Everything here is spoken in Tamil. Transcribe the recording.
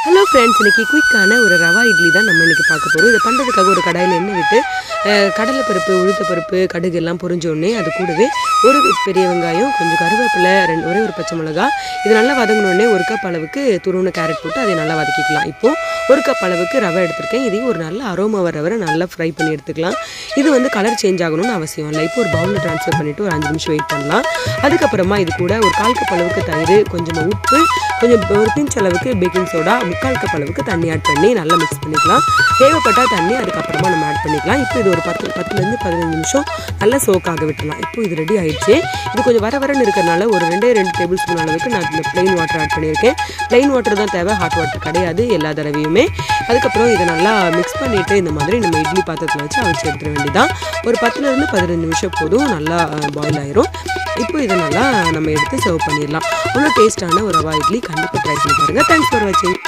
ஹலோ ஃப்ரெண்ட்ஸ், இன்றைக்கி குயிக்கான ஒரு ரவா இட்லி தான் நம்ம இன்றைக்கி பார்க்க போகிறோம். இதை பண்ணுறதுக்காக ஒரு கடாயில் எண்ணெய் விட்டு கடலைப்பருப்பு, உளுத்தப்பருப்பு, கடுகு எல்லாம் பொரிஞ்சோடனே அது கூடவே ஒரு பெரிய வெங்காயம், கொஞ்சம் கருவேப்பிலை, ஒரே ஒரு பச்சை மிளகா, இது நல்லா வதங்கினோடனே ஒரு கப் அளவுக்கு துருவின கேரட் போட்டு அதை நல்லா வதக்கிக்கலாம். இப்போது ஒரு கப் அளவுக்கு ரவை எடுத்திருக்கேன். இதையும் ஒரு நல்ல அரோமா வர வரை நல்லா ஃப்ரை பண்ணி எடுத்துக்கலாம். இது வந்து கலர் சேஞ்ச் ஆகணும்னு அவசியம் இல்லை. இப்போ ஒரு பவுலில் ட்ரான்ஸ்ஃபர் பண்ணிவிட்டு ஒரு 5 நிமிஷம் வெயிட் பண்ணலாம். அதுக்கப்புறமா இது கூட ஒரு 1/4 கப் அளவுக்கு தயிர், கொஞ்சமாக உப்பு, கொஞ்சம் ஒரு பிஞ்ச் அளவுக்கு பேக்கிங் சோடா, 3/4 கப் அளவுக்கு தண்ணி ஆட் பண்ணி நல்லா மிக்ஸ் பண்ணிக்கலாம். தேவைப்பட்டால் தண்ணி அதுக்கப்புறமா நம்ம ஆட் பண்ணிக்கலாம். இப்போ இது ஒரு 10லேருந்து 15 நிமிஷம் நல்லா சோக்காக விட்டுலாம். இப்போ இது ரெடி ஆயிடுச்சு. இது கொஞ்சம் வரன்னு இருக்கிறனால ஒரு 2 டேபிள் ஸ்பூன் அளவுக்கு நான் இந்த ப்ளைன் வாட்டர் ஆட் பண்ணியிருக்கேன். ப்ளைன் வாட்டர் தான் தேவை, ஹாட் வாட்டர் கிடையாது எல்லா தடவையுமே. அதுக்கப்புறம் இதை நல்லா மிக்ஸ் பண்ணிவிட்டு இந்த மாதிரி நம்ம இட்லி பாத்திரத்தில் வச்சு அவிச்சு எடுத்துட வேண்டியதான். ஒரு 10லேருந்து 15 நிமிஷம் போதும், நல்லா பாயில் ஆயிரும். இப்போ இதை நல்லா நம்ம எடுத்து சர்வ் பண்ணிடலாம். அவ்வளோ டேஸ்ட்டான ஒரு ரவா இட்லி கண்டிப்பாக ட்ரை பண்ணி பாருங்கள். தேங்க்ஸ் ஃபார் வாட்சிங்.